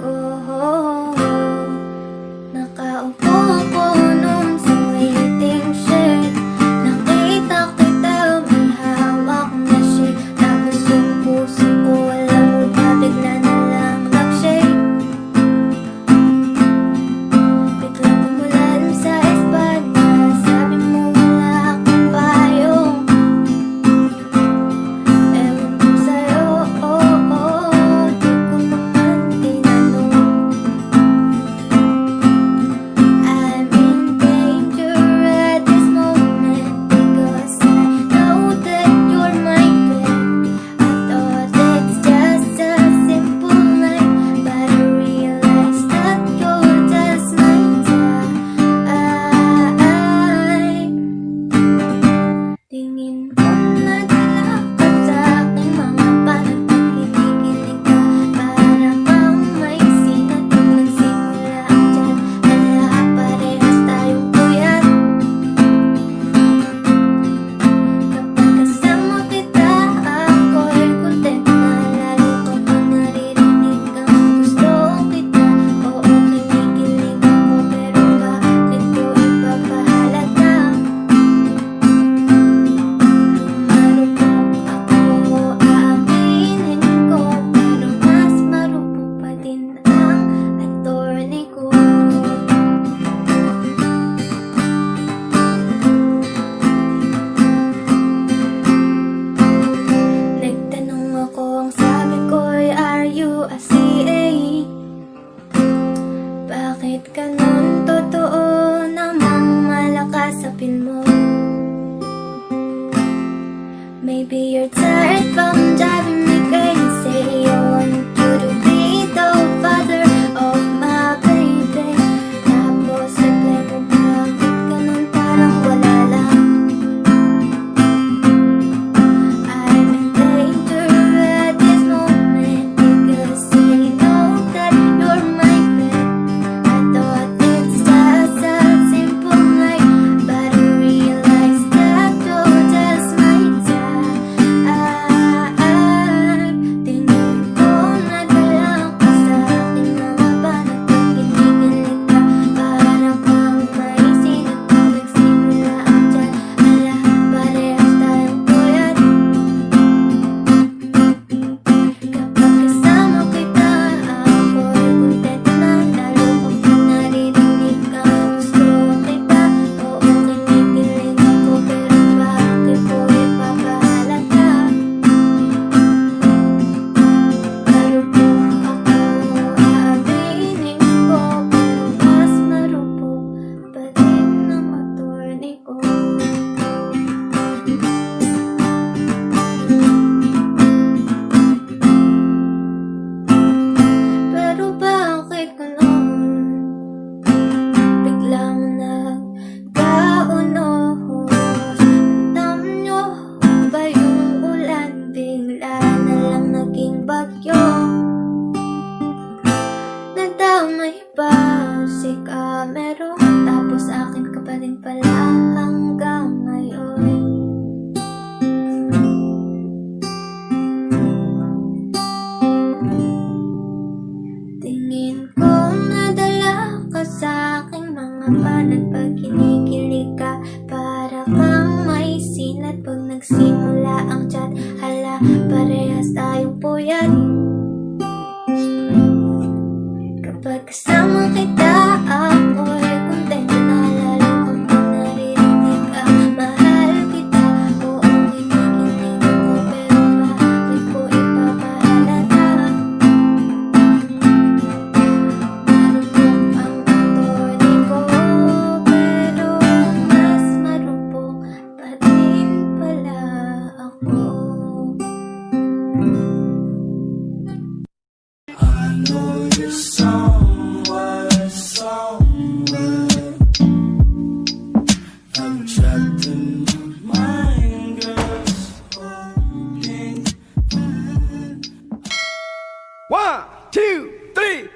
ko. Nakaupo ko nun sa waiting shed. Nakita kita, may hawak na shade. Tapos yung puso ko, alam mo ba, bigla na lang nag-shake. Biglang umulan sa España, sabi mo wala akong payo. Ewan ko sa'yo, di ko naman tinanong. I'm in danger at this moment because I know that you're my friend. I thought it's just a simple night, but I realized that you're just my type. Tingin ko nadala ka sa aking mga parang pagkinikilig ka. Para kang may sinat kung nagsimula ang tiyan. Hala, parehas tayong puyat. Kapag kasama kita, ako'y kontento na. Lalo kapag naririnig kang gusto kita. Oo, kinikilig ako, pero bakit ko ipapahalaga? Marupok ako, aaminin ko, pero mas marupok pa din ang attorney ko. Nagtanong ako, ang sabi ko'y, are you a CA? Bakit ganun? Totoo namang malakas sa pin mo. Maybe you're tired from driving me crazy. I want you to be the father of my baby. Tapos reply mo, bakit ganun, parang wala lang. I'm in danger at this moment because I know that you're my friend. I thought it's just a simple night, but I realized that you're just my type. Tingin ko nadala ka sa aking mga banat. Pagkinikilig ka, para kang may sinat kung nagsimula ang tiyan. Hala, parehas tayong puyat. Kapag kasama kita, ako'y kontento na. Lalo kapag naririnig kang gusto kita. Oo, kinikilig ako, pero bakit ko ipapahalaga? Marupok ako, aaminin ko, pero mas marupok pa din ang attorney ko. Pero bakit ganun? Biglang nagkaunos. Alam nyo ba yung ulan? Bigla na lang naging bagyo. Nadamay pa si Camero. Tapos akin ka pa rin pala hanggang ngayon. Tingin ko nadala ka sa aking mga banat. Pag kinikilig ka, para kang may sinat pag nagsimula ang chat. Hala, parehas tayong puyat. Kapag kasama kita, ako'y kontento na. Lalo kapag naririnig kang mahal kita. Oo, kinikilig ako, pero bakit ko ipapahalaga? Marupok ang attorney ko, pero mas marupok pa din pala ako. I know you're somewhere, somewhere. I'm trapped in my mind, girl. Holding on. 1, 2, 3.